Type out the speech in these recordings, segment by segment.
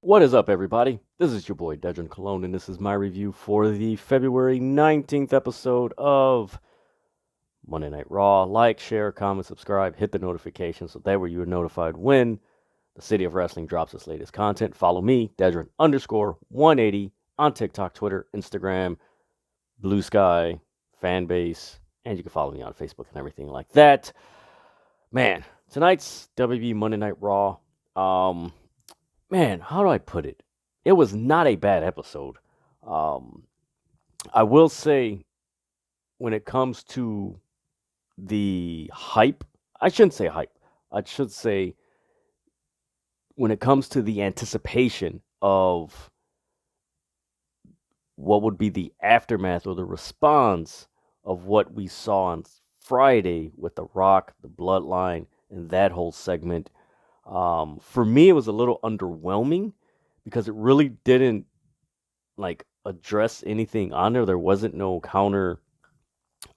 What is up, everybody? This is your boy Dedrian Cologne, and this is my review for the February 19th episode of Monday Night Raw. Like, share, comment, subscribe, hit the notification so that way you are notified when the City of Wrestling drops its latest content. Follow me, Dedrian_180 on TikTok, Twitter, Instagram, Blue Sky, Fanbase, and you can follow me on Facebook and everything like that. Man, tonight's WB Monday Night Raw. Man, how do I put it? It was not a bad episode. Um, I will say, when it comes to the hype, I shouldn't say hype. I should say, when it comes to the anticipation of what would be the aftermath or the response of what we saw on Friday with The Rock, the Bloodline, and that whole segment, for me, it was a little underwhelming because it really didn't address anything on there. There wasn't no counter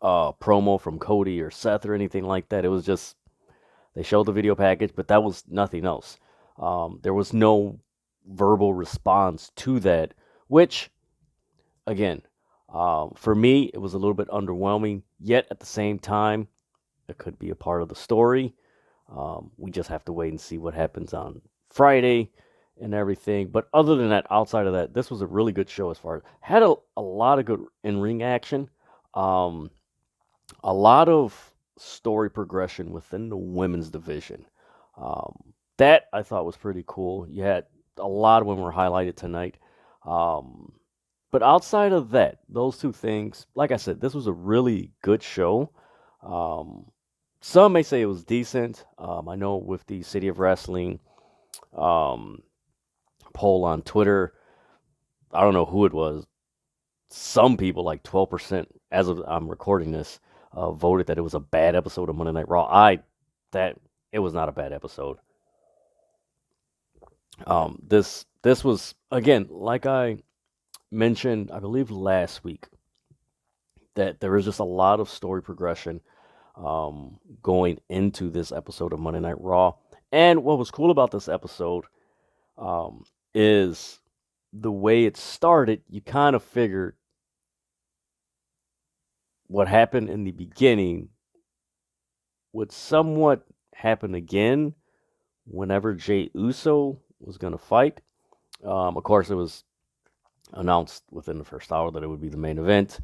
promo from Cody or Seth or anything like that. It was just they showed the video package, but that was nothing else. There was no verbal response to that, which again, for me, it was a little bit underwhelming. Yet at the same time, it could be a part of the story. We just have to wait and see what happens on Friday and everything. But other than that, outside of that, this was a really good show as far as had a lot of good in-ring action. A lot of story progression within the women's division. That I thought was pretty cool. You had a lot of women were highlighted tonight. But outside of that, those two things, like I said, this was a really good show. Some may say it was decent. I know with the City of Wrestling poll on Twitter, I don't know who it was. Some people, like 12%, as of I'm recording this, voted that it was a bad episode of Monday Night Raw. That it was not a bad episode. This was, again, like I mentioned, I believe last week, that there is just a lot of story progression going into this episode of Monday Night Raw. And what was cool about this episode is the way it started. You kind of figured what happened in the beginning would somewhat happen again whenever Jey Uso was going to fight. Of course, it was announced within the first hour that it would be the main event.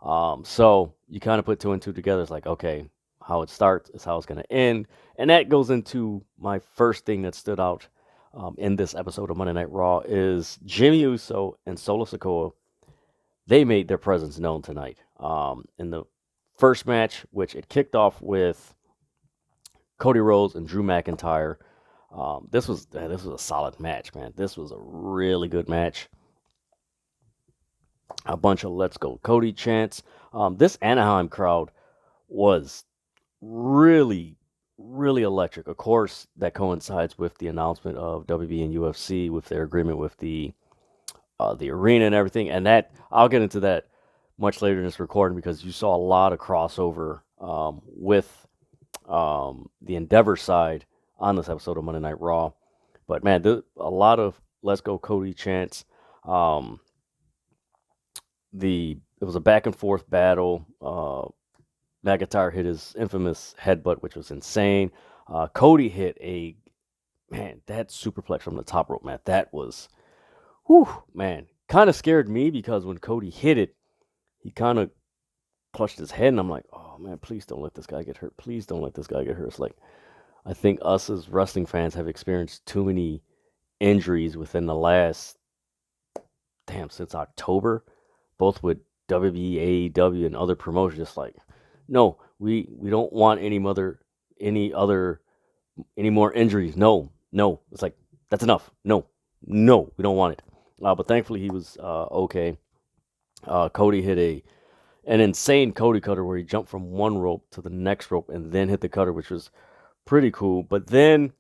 So you kind of put two and two together. It's like, okay, how it starts is how it's going to end. And that goes into my first thing that stood out in this episode of Monday Night Raw is Jimmy Uso and Solo Sikoa. They made their presence known tonight. In the first match, which it kicked off with Cody Rhodes and Drew McIntyre. This was a solid match, man. This was a really good match. A bunch of "Let's Go Cody" chants. This Anaheim crowd was really, really electric. Of course, that coincides with the announcement of WB and UFC with their agreement with the arena and everything. And that I'll get into that much later in this recording because you saw a lot of crossover with the Endeavor side on this episode of Monday Night Raw. But man, a lot of "Let's Go Cody" chants. It was a back and forth battle. McIntyre hit his infamous headbutt, which was insane. Cody hit that superplex from the top rope, man. That was, whew, man, kind of scared me because when Cody hit it, he kind of clutched his head, and I'm like, oh man, please don't let this guy get hurt. Please don't let this guy get hurt. It's like, I think us as wrestling fans have experienced too many injuries within the last, since October, both with WWE, AEW, and other promotions. Just like, no, we don't want any more injuries. No. It's like, that's enough. No, we don't want it. But thankfully he was okay. Cody hit an insane Cody cutter where he jumped from one rope to the next rope and then hit the cutter, which was pretty cool. But then,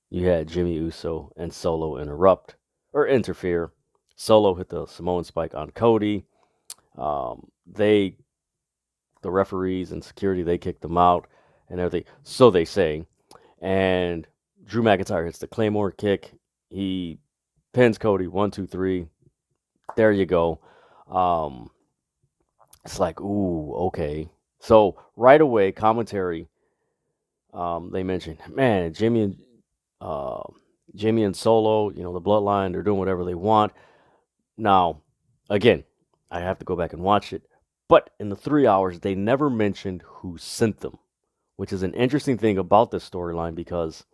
you had Jimmy Uso and Solo interfere. Solo hit the Samoan spike on Cody. The referees and security, they kicked them out. and everything. So they say. And Drew McIntyre hits the Claymore kick. He pins Cody 1, 2, 3. There you go. Um, it's like, ooh, okay. So right away, commentary. They mentioned, man, uh, Jimmy and Solo, the Bloodline, they're doing whatever they want. Now, again, I have to go back and watch it. But in the 3 hours, they never mentioned who sent them, which is an interesting thing about this storyline because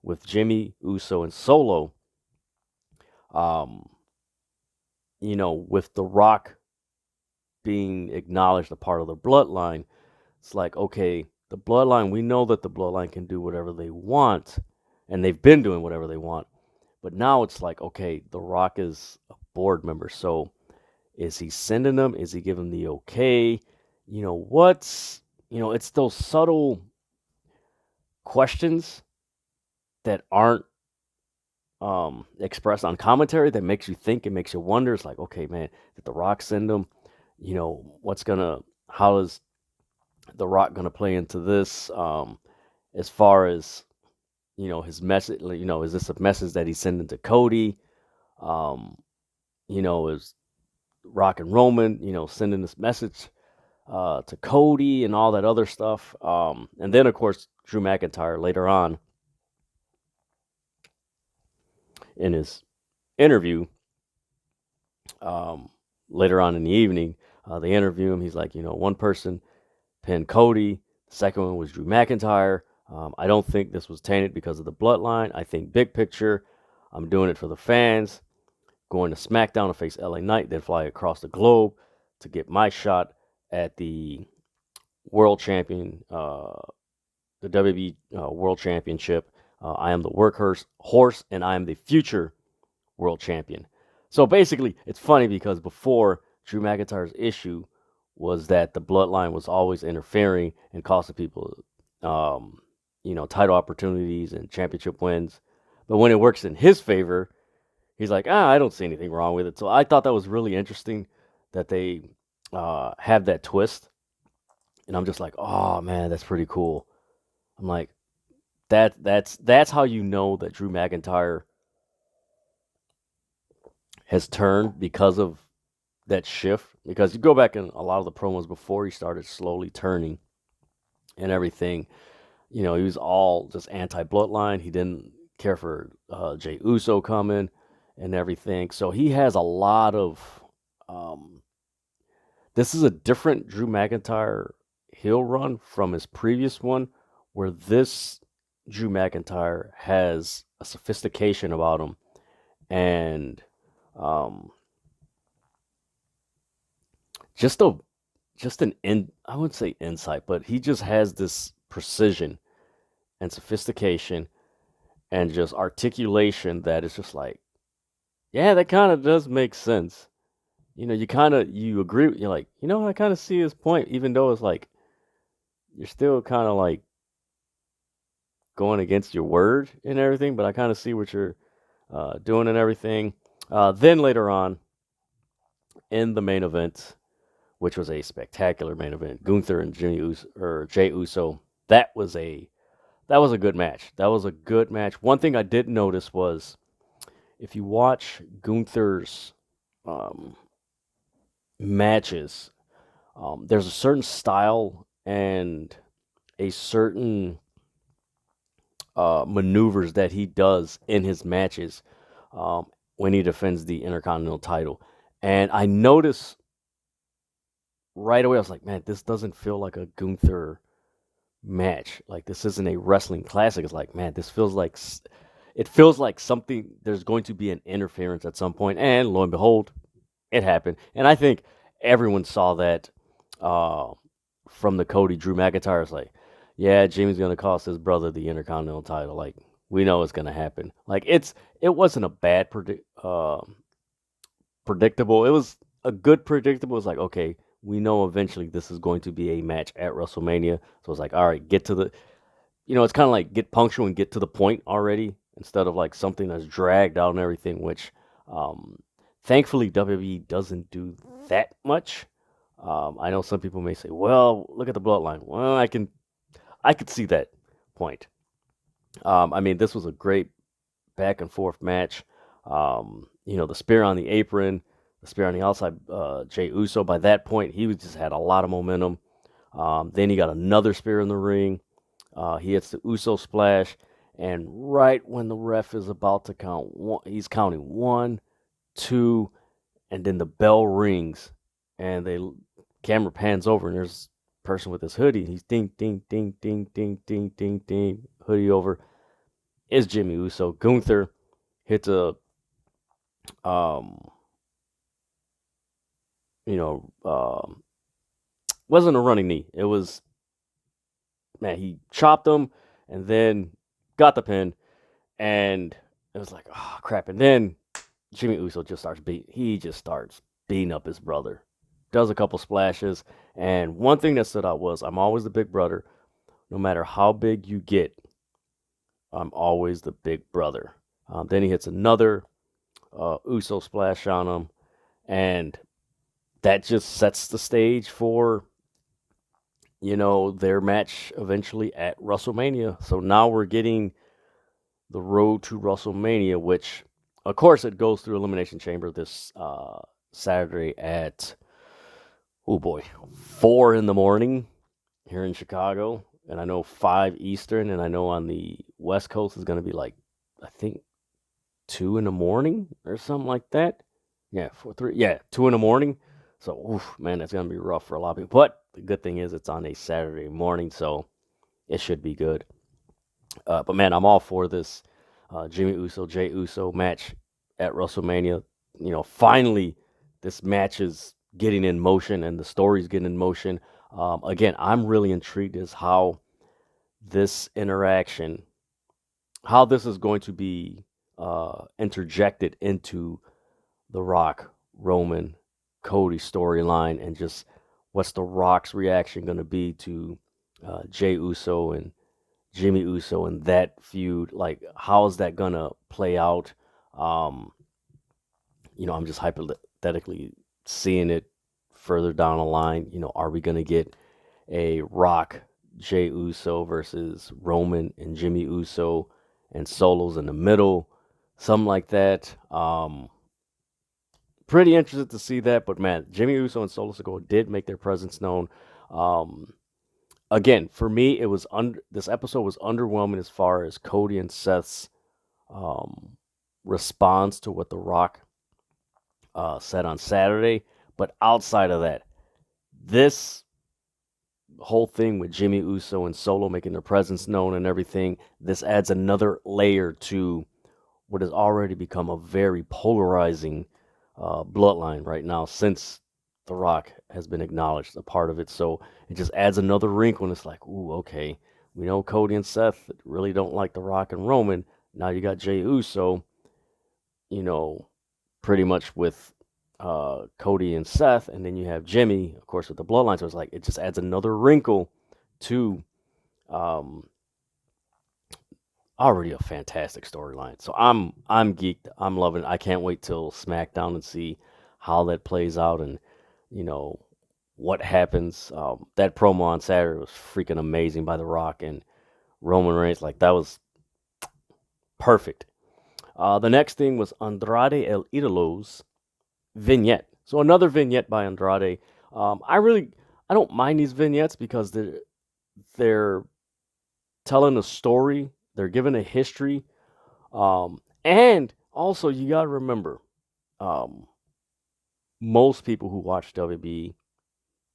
with Jimmy, Uso, and Solo, um, with The Rock being acknowledged a part of the bloodline, it's like, okay, the bloodline, we know that the bloodline can do whatever they want, and they've been doing whatever they want. But now it's like, okay, The Rock is a board member, so is he sending them? Is he giving the okay? It's those subtle questions that aren't expressed on commentary that makes you think, it makes you wonder. It's like, okay, man, did The Rock send them? How is The Rock gonna play into this? As far as his message, is this a message that he's sending to Cody? Um, is Rock and Roman, sending this message to Cody and all that other stuff. And then, of course, Drew McIntyre later on in his interview, um, later on in the evening, they interview him. He's like, one person pinned Cody. The second one was Drew McIntyre. I don't think this was tainted because of the bloodline. I think big picture, I'm doing it for the fans. Going to SmackDown to face LA Knight, then fly across the globe to get my shot at the world champion, the WWE World Championship. I am the workhorse, and I am the future world champion. So basically, it's funny because before Drew McIntyre's issue was that the bloodline was always interfering and costing people, title opportunities and championship wins. But when it works in his favor, he's like, I don't see anything wrong with it. So I thought that was really interesting that they have that twist. And I'm just like, oh man, that's pretty cool. I'm like, that's how you know that Drew McIntyre has turned because of that shift. Because you go back in a lot of the promos before he started slowly turning and everything, he was all just anti-bloodline. He didn't care for Jey Uso coming and everything. So he has a lot of. This is a different Drew McIntyre heel run from his previous one, where this Drew McIntyre has a sophistication about him and just a I wouldn't say insight, but he just has this precision and sophistication and just articulation that is just like, yeah, that kind of does make sense. You agree. You're like, I kind of see his point, even though it's like you're still kind of like going against your word and everything. But I kind of see what you're doing and everything. Then later on in the main event, which was a spectacular main event, Gunther and Jey Uso. That was a good match. That was a good match. One thing I did notice was if you watch Gunther's matches, there's a certain style and a certain maneuvers that he does in his matches when he defends the Intercontinental title. And I noticed right away, I was like, man, this doesn't feel like a Gunther match. Like, this isn't a wrestling classic. It's like, man, it feels like something, there's going to be an interference at some point. And lo and behold, it happened. And I think everyone saw that from the Cody Drew McIntyre. It's like, yeah, Jimmy's going to cost his brother the Intercontinental title. Like, we know it's going to happen. Like, it wasn't a bad predictable. It was a good predictable. It's like, okay, we know eventually this is going to be a match at WrestleMania. So it's like, all right, get to the, it's kind of like get punctual and get to the point already instead of like something that's dragged out and everything, which thankfully WWE doesn't do that much. I know some people may say, well, look at the bloodline. Well, I could see that point. I mean, this was a great back and forth match. The spear on the apron, the spear on the outside. Jey Uso, by that point, he was just had a lot of momentum. Then he got another spear in the ring. He hits the Uso splash, and right when the ref is about to count, he's counting 1, 2, and then the bell rings, and the camera pans over, and there's a person with his hoodie. He's ding, ding, ding, ding, ding, ding, ding, ding, hoodie over. Is Jimmy Uso. Gunther hits a, um, you know, wasn't a running knee. It was, man, he chopped him and then got the pin, and it was like, oh crap. And then Jimmy Uso just starts beating up his brother. Does a couple splashes, and one thing that stood out was I'm always the big brother. No matter how big you get, I'm always the big brother. Then he hits another Uso splash on him, and that just sets the stage for their match eventually at WrestleMania. So now we're getting the road to WrestleMania, which, of course, it goes through Elimination Chamber this Saturday at, oh boy, 4 in the morning here in Chicago. And I know 5 Eastern, and I know on the West Coast is going to be like, I think 2 in the morning or something like that. Yeah, 2 in the morning. So, oof, man, that's going to be rough for a lot of people. But the good thing is it's on a Saturday morning, so it should be good. But, man, I'm all for this Jimmy Uso, Jey Uso match at WrestleMania. Finally, this match is getting in motion and the story's getting in motion. Again, I'm really intrigued as how this interaction, how this is going to be interjected into the Rock, Roman, Cody storyline, and just what's the Rock's reaction going to be to Jey Uso and Jimmy Uso and that feud. Like, how is that going to play out? I'm just hypothetically seeing it further down the line. Are we going to get a Rock, Jey Uso versus Roman and Jimmy Uso and Solos in the middle? Something like that. Pretty interested to see that, but man, Jimmy Uso and Solo Sikoa did make their presence known. Again, for me, it was this episode was underwhelming as far as Cody and Seth's response to what The Rock said on Saturday. But outside of that, this whole thing with Jimmy Uso and Solo making their presence known and everything, this adds another layer to what has already become a very polarizing bloodline right now since The Rock has been acknowledged a part of it. So it just adds another wrinkle, and it's like, ooh, okay, we know Cody and Seth really don't like The Rock and Roman. Now you got Jey Uso, pretty much with Cody and Seth, and then you have Jimmy, of course, with the bloodline. So it's like it just adds another wrinkle to already a fantastic storyline. So I'm geeked. I'm loving it. I can't wait till SmackDown and see how that plays out and what happens. That promo on Saturday was freaking amazing by The Rock and Roman Reigns. Like, that was perfect. The next thing was Andrade El Idolo's vignette. So another vignette by Andrade. I don't mind these vignettes because they're telling a story. They're giving a history. And also, you got to remember, most people who watch WB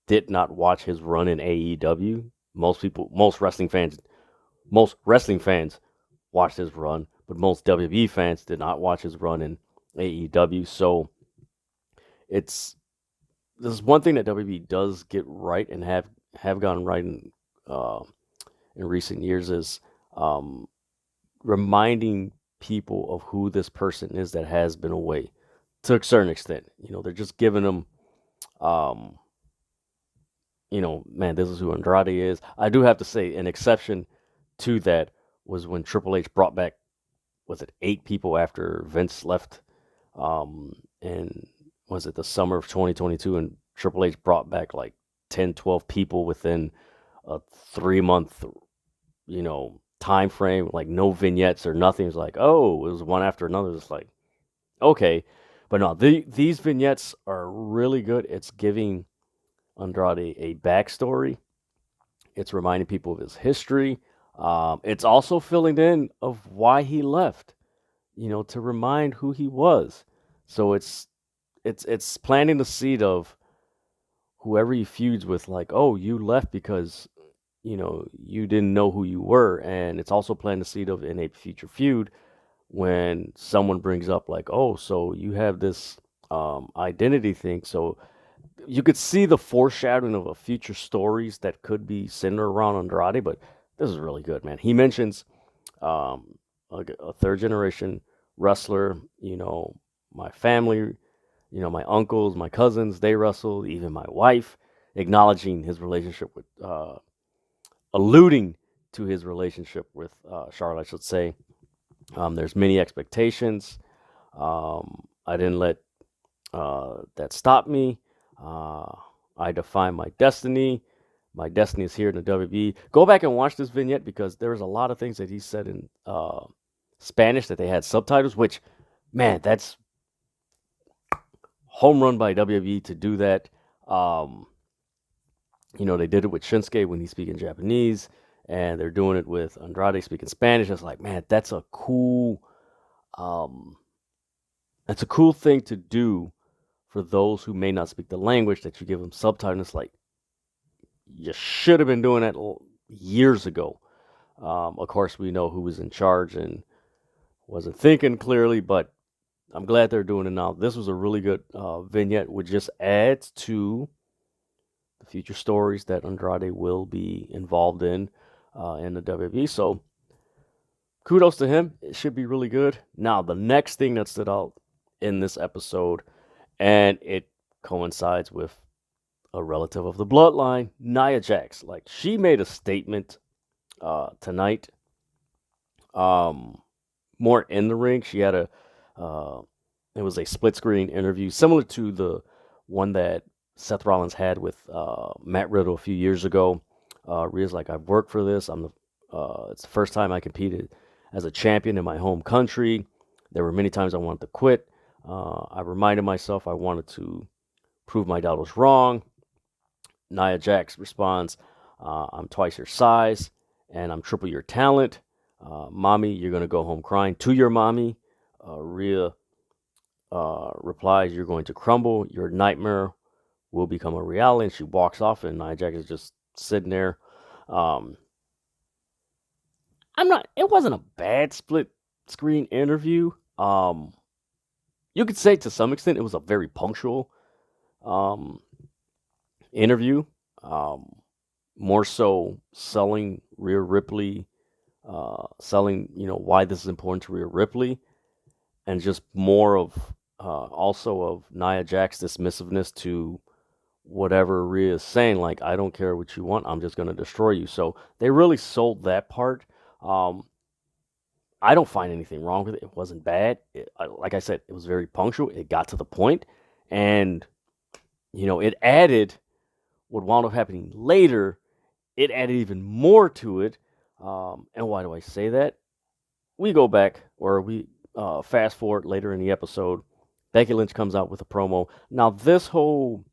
did not watch his run in AEW. Most wrestling fans watched his run, but most WB fans did not watch his run in AEW. So this is one thing that WB does get right and have gotten right in recent years is reminding people of who this person is that has been away to a certain extent. They're just giving them, man, this is who Andrade is. I do have to say an exception to that was when Triple H brought back, was it 8 people after Vince left? And was it the summer of 2022? And Triple H brought back like 10, 12 people within a 3-month time frame, like no vignettes or nothing. It's like, oh, it was one after another. It's like, okay. But no, these vignettes are really good. It's giving Andrade a backstory. It's reminding people of his history. It's also filling in of why he left, to remind who he was. So it's planting the seed of whoever he feuds with, like, oh, you left because you didn't know who you were, and it's also planting the seed of in a future feud when someone brings up like, oh, so you have this identity thing. So you could see the foreshadowing of a future stories that could be centered around Andrade, but this is really good, man. He mentions um, a third generation wrestler, my family, my uncles, my cousins, they wrestled, even my wife, acknowledging his relationship with, alluding to his relationship with Charlotte, I should say. There's many expectations. I didn't let that stop me. Uh, I define my destiny. My destiny is here in the WWE. Go back and watch this vignette because there's a lot of things that he said in Spanish that they had subtitles, which, man, that's home run by WWE to do that. Um, they did it with Shinsuke when he's speaking Japanese, and they're doing it with Andrade speaking Spanish. It's like, man, um, that's a cool thing to do for those who may not speak the language, that you give them subtitles. It's like, you should have been doing that years ago. Of course, we know who was in charge and wasn't thinking clearly, but I'm glad they're doing it now. This was a really good vignette, which just adds to the future stories that Andrade will be involved in the WWE. So kudos to him. It should be really good. Now, the next thing that stood out in this episode, and it coincides with a relative of the bloodline, Nia Jax. Like, she made a statement tonight. More in the ring. She had it was a split screen interview similar to the one that Seth Rollins had with Matt Riddle a few years ago. Rhea's like, I've worked for this. It's the first time I competed as a champion in my home country. There were many times I wanted to quit. I reminded myself I wanted to prove my doubters wrong. Nia Jax responds, I'm twice your size and I'm triple your talent. Mommy, you're going to go home crying. To your mommy, Rhea replies, you're going to crumble. Your nightmare will become a reality. And she walks off, and Nia Jax is just sitting there. It wasn't a bad split screen interview. You could say to some extent it was a very punctual interview. More so selling Rhea Ripley, selling, why this is important to Rhea Ripley, and just more of also of Nia Jax's dismissiveness to whatever Rhea is saying. Like, I don't care what you want, I'm just going to destroy you. So they really sold that part. I don't find anything wrong with it. It wasn't bad. Like I said, it was very punctual. It got to the point, and it added what wound up happening later. It added even more to it. And why do I say that? We go back, or we fast forward later in the episode. Becky Lynch comes out with a promo. Now, this whole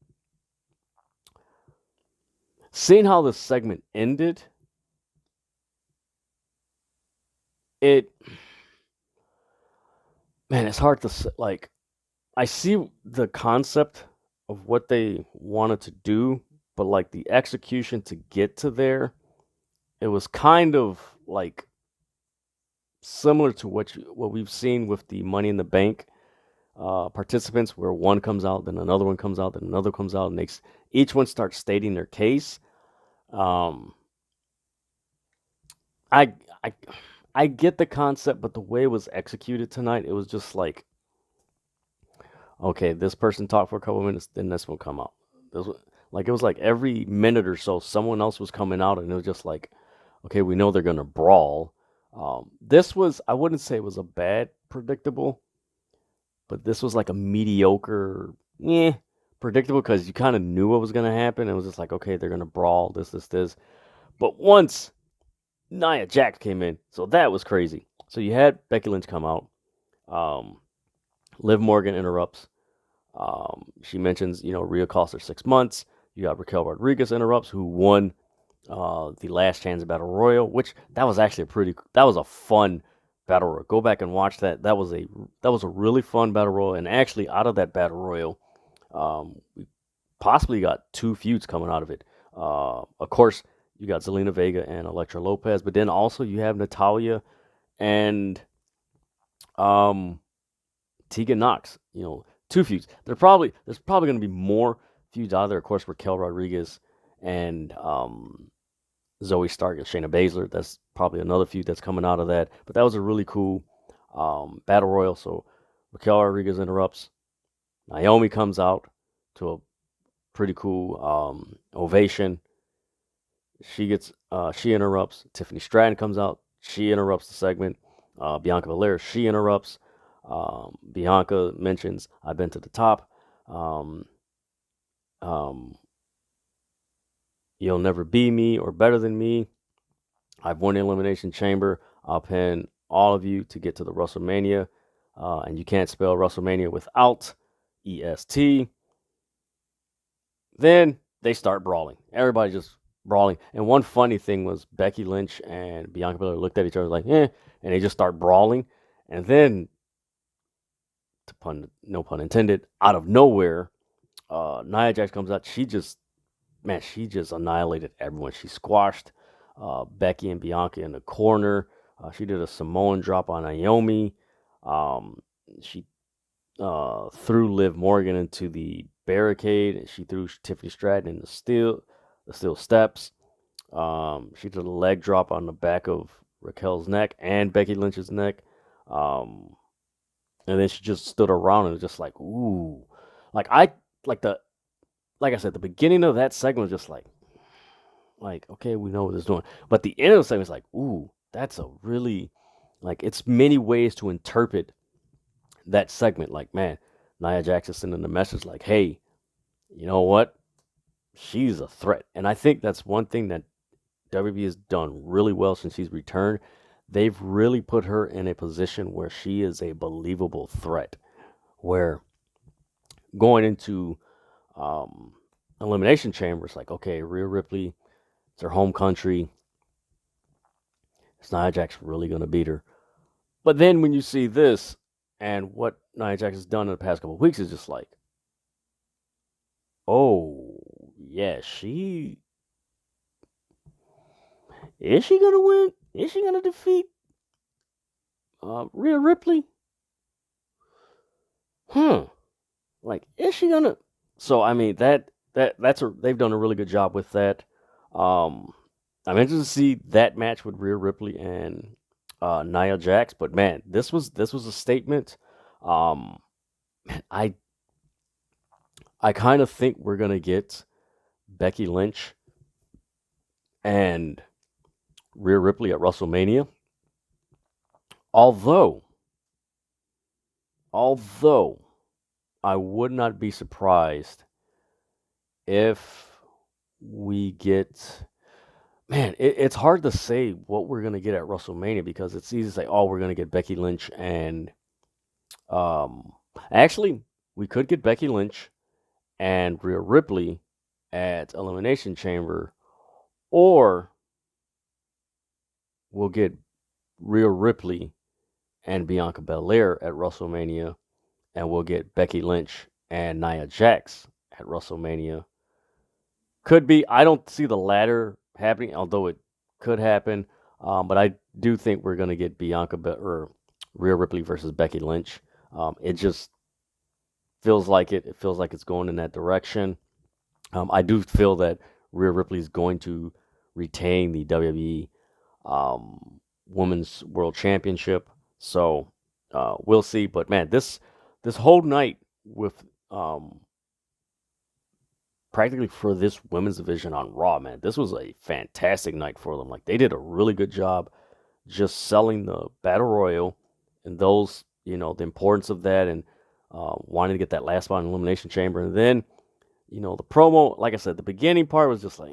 seeing how this segment ended, it's hard to, like, I see the concept of what they wanted to do, but like the execution to get to there, it was kind of like similar to what we've seen with the Money in the Bank participants, where one comes out, then another one comes out, then another comes out, and each one starts stating their case. I I get the concept, but the way it was executed tonight, it was just like, okay, this person talked for a couple minutes, then this one come out. It was like every minute or so, someone else was coming out, and it was just like, okay, we know they're gonna brawl. This was, I wouldn't say it was a bad predictable, but this was like a mediocre, predictable, because you kind of knew what was gonna happen. It was just like, okay, they're gonna brawl, this. But once Nia Jax came in, so that was crazy. So you had Becky Lynch come out. Um, Liv Morgan interrupts. She mentions, Rhea cost her 6 months. You got Raquel Rodriguez interrupts, who won the Last Chance Battle Royal, which that was actually that was a fun battle royal. Go back and watch that. That was a really fun battle royal, and actually out of that battle royal, we possibly got two feuds coming out of it. Of course, you got Zelina Vega and Elektra Lopez, but then also you have Natalya and um, Tegan Knox. Two feuds. There's probably going to be more feuds out there. Of course, Raquel Rodriguez and Zoe Stark and Shayna Baszler. That's probably another feud that's coming out of that. But that was a really cool battle royal. So Raquel Rodriguez interrupts. Naomi comes out to a pretty cool ovation. She interrupts. Tiffany Stratton comes out. She interrupts the segment. Bianca Belair, she interrupts. Bianca mentions, "I've been to the top. Um, um, you'll never be me or better than me. I've won the Elimination Chamber. I'll pin all of you to get to the WrestleMania. And you can't spell WrestleMania without EST." Then they start brawling. Everybody just brawling. And one funny thing was Becky Lynch and Bianca Belair looked at each other like, and they just start brawling. And then, no pun intended, out of nowhere, Nia Jax comes out. She just annihilated everyone. She squashed Becky and Bianca in the corner. She did a Samoan drop on Naomi. She threw Liv Morgan into the barricade, and she threw Tiffany Stratton in the steel steps. She did a leg drop on the back of Raquel's neck and Becky Lynch's neck. And then she just stood around and was just like, ooh. Like I said, the beginning of that segment was just like, okay, we know what it's doing. But the end of the segment is like, ooh, that's a really, it's many ways to interpret that segment. Like, man, Nia Jax is sending the message like, hey, you know what? She's a threat. And I think that's one thing that WWE has done really well since she's returned. They've really put her in a position where she is a believable threat. Where going into Elimination Chamber, it's like, okay, Rhea Ripley, it's her home country. Is Nia Jax really going to beat her? But then when you see this and what Nia Jax has done in the past couple of weeks, is just like, oh, yeah, is she going to win? Is she going to defeat Rhea Ripley? Like, is she going to? So, I mean, they've done a really good job with that. I'm interested to see that match with Rhea Ripley and Nia Jax, but man, this was a statement. I kind of think we're gonna get Becky Lynch and Rhea Ripley at WrestleMania. Although I would not be surprised if we get. Man, it's hard to say what we're gonna get at WrestleMania because it's easy to say, oh, we're gonna get Becky Lynch and actually we could get Becky Lynch and Rhea Ripley at Elimination Chamber, or we'll get Rhea Ripley and Bianca Belair at WrestleMania, and we'll get Becky Lynch and Nia Jax at WrestleMania. Could be. I don't see the latter happening, although it could happen. But I do think we're going to get or Rhea Ripley versus Becky Lynch. It just feels like it. It feels like it's going in that direction. I do feel that Rhea Ripley is going to retain the WWE Women's World Championship. So we'll see. But man, this whole night with practically for this women's division on Raw, man, this was a fantastic night for them. Like, they did a really good job just selling the Battle Royal and those, the importance of that and wanting to get that last spot in Elimination Chamber. And then, the promo, like I said, the beginning part was just like,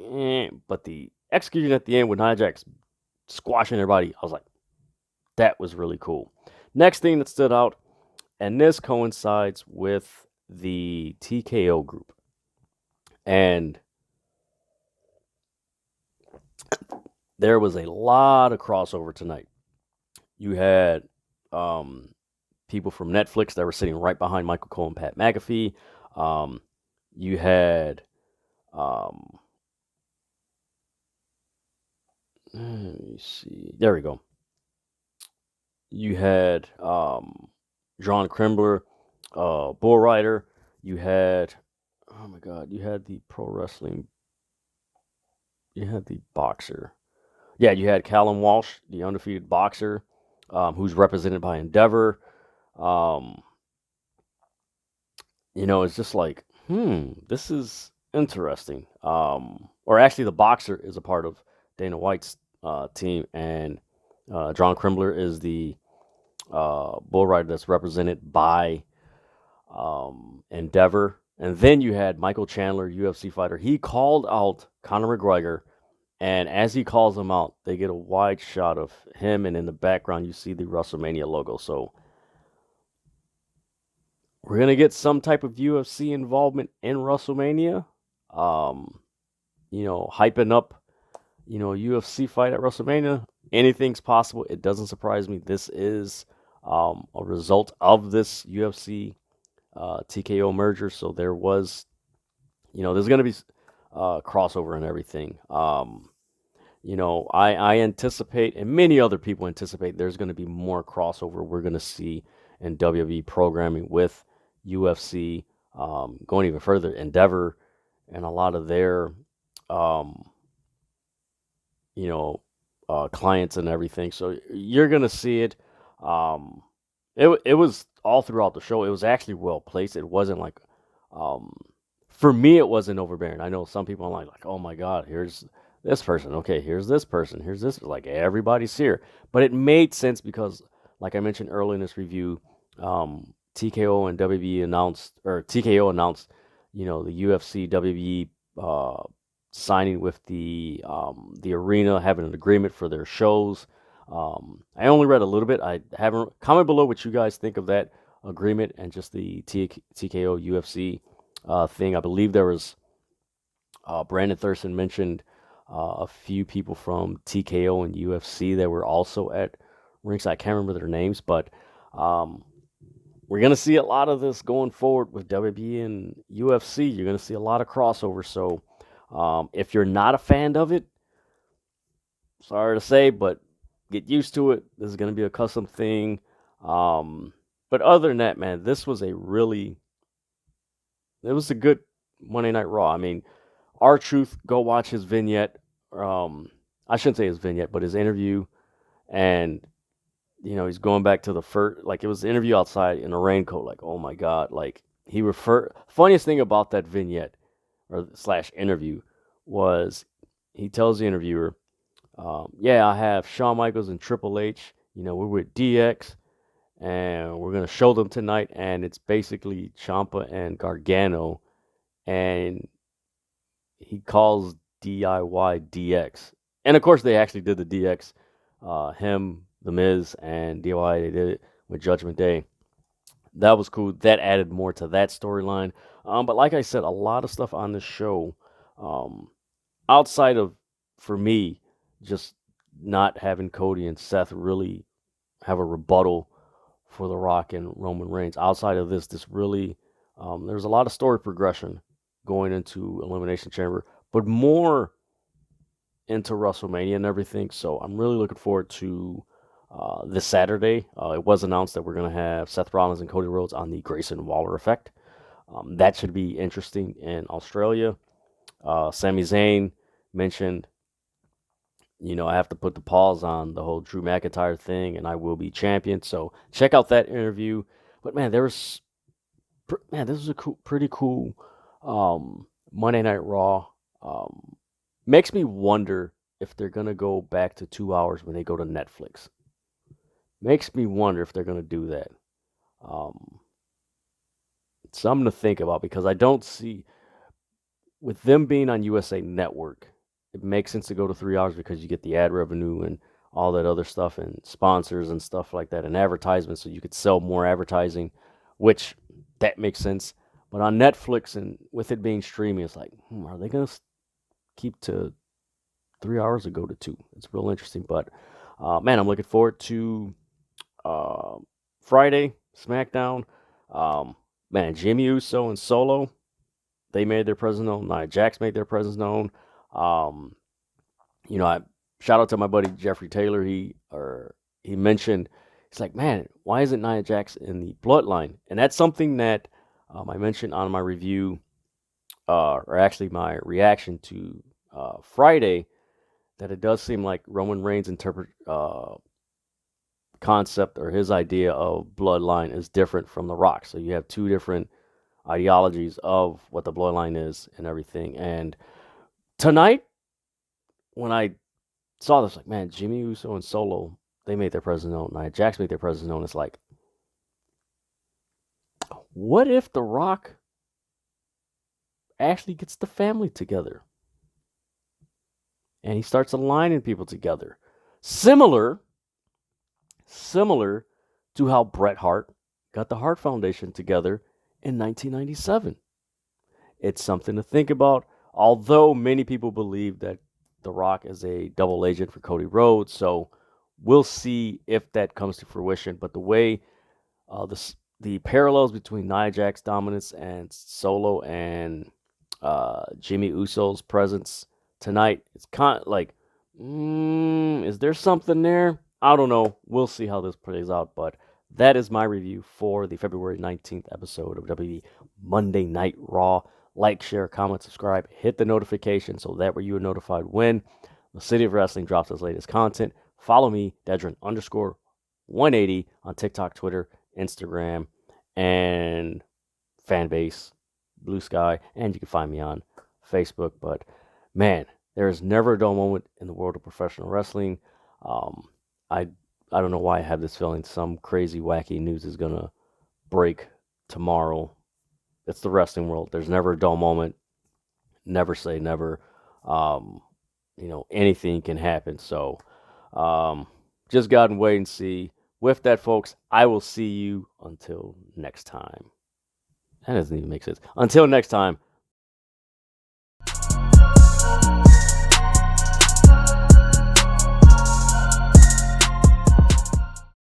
but the execution at the end with Nia Jax squashing everybody. I was like, that was really cool. Next thing that stood out, and this coincides with the TKO group. And there was a lot of crossover tonight. You had people from Netflix that were sitting right behind Michael Cole and Pat McAfee. You had let me see. There we go. You had John Krembler, Bull Rider. You had, oh my God, you had the pro wrestling. You had the boxer. Yeah, you had Callum Walsh, the undefeated boxer, who's represented by Endeavor. Um, it's just like, this is interesting. Or actually, the boxer is a part of Dana White's team, and John Krembler is the bull rider that's represented by Endeavor. And then you had Michael Chandler, UFC fighter. He called out Conor McGregor, and as he calls him out, they get a wide shot of him, and in the background, you see the WrestleMania logo. So we're gonna get some type of UFC involvement in WrestleMania. Um, hyping up, a UFC fight at WrestleMania. Anything's possible. It doesn't surprise me. This is a result of this UFC TKO merger. So there was, there's going to be crossover and everything. I anticipate, and many other people anticipate, there's going to be more crossover we're going to see in WWE programming with UFC, going even further, Endeavor, and a lot of their, um, clients and everything. So you're going to see it. Um, it was all throughout the show. It was actually well placed. It wasn't like, um, for me, it wasn't overbearing. I know some people are like, oh my God, here's this person. Okay, here's this person. Here's this. Like everybody's here. But it made sense because, like I mentioned earlier in this review, TKO and WB announced, or TKO announced, the UFC WB signing with the arena, having an agreement for their shows. I only read a little bit. I haven't. Comment below what you guys think of that agreement and just the TKO UFC thing. I believe there was Brandon Thurston mentioned a few people from TKO and UFC that were also at ringside. I can't remember their names, but we're gonna see a lot of this going forward with WB and UFC. You're gonna see a lot of crossover. So if you're not a fan of it, sorry to say, but get used to it. This is going to be a custom thing. But other than that, man, it was a good Monday Night Raw. I mean, R-Truth, go watch his vignette. I shouldn't say his vignette, but his interview. And, he's going back to the first, like it was an interview outside in a raincoat. Like, oh my God. Like funniest thing about that vignette or slash interview was he tells the interviewer, yeah, I have Shawn Michaels and Triple H. We're with DX, and we're gonna show them tonight. And it's basically Ciampa and Gargano, and he calls DIY DX. And of course, they actually did the DX. Him, The Miz, and DIY. They did it with Judgment Day. That was cool. That added more to that storyline. But like I said, a lot of stuff on this show, outside of, for me, just not having Cody and Seth really have a rebuttal for The Rock and Roman Reigns. Outside of this really, there's a lot of story progression going into Elimination Chamber, but more into WrestleMania and everything. So I'm really looking forward to this Saturday. It was announced that we're going to have Seth Rollins and Cody Rhodes on the Grayson Waller effect. That should be interesting in Australia. Sami Zayn mentioned, I have to put the pause on the whole Drew McIntyre thing, and I will be champion. So check out that interview. But man, this was a pretty cool Monday Night Raw. Makes me wonder if they're gonna go back to 2 hours when they go to Netflix. Makes me wonder if they're gonna do that. Something to think about because I don't see, with them being on USA Network, it makes sense to go to 3 hours because you get the ad revenue and all that other stuff and sponsors and stuff like that and advertisements so you could sell more advertising, which that makes sense. But on Netflix and with it being streaming, it's like, are they going to keep to 3 hours or go to two? It's real interesting. But man, I'm looking forward to uh, Friday, SmackDown. Man, Jimmy Uso and Solo, they made their presence known. Nia Jax made their presence known. Um, I shout out to my buddy Jeffrey Taylor. He mentioned, he's like, man, why isn't Nia Jax in the Bloodline? And that's something that I mentioned on my review, or actually my reaction to Friday, that it does seem like Roman Reigns' concept or his idea of Bloodline is different from The Rock. So you have two different ideologies of what the Bloodline is and everything. And tonight, when I saw this, like, man, Jimmy Uso and Solo, they made their presence known. Nia Jax made their presence known. It's like, what if The Rock actually gets the family together and he starts aligning people together, similar to how Bret Hart got the Hart Foundation together in 1997? It's something to think about. Although many people believe that The Rock is a double agent for Cody Rhodes, so we'll see if that comes to fruition. But the way the parallels between Nia Jax dominance and Solo and Jimmy Uso's presence tonight, it's kind of like, is there something there? I don't know. We'll see how this plays out. But that is my review for the February 19th episode of WWE Monday Night Raw. Like, share, comment, subscribe, hit the notification so that way you are notified when the City of Wrestling drops its latest content. Follow me, Dedrian_180 on TikTok, Twitter, Instagram, and Fanbase, Blue Sky, and you can find me on Facebook. But man, there is never a dull moment in the world of professional wrestling. I don't know why I have this feeling some crazy, wacky news is gonna break tomorrow. It's the wrestling world. There's never a dull moment. Never say never. Anything can happen. So, just gotta wait and see. With that, folks, I will see you until next time. That doesn't even make sense. Until next time,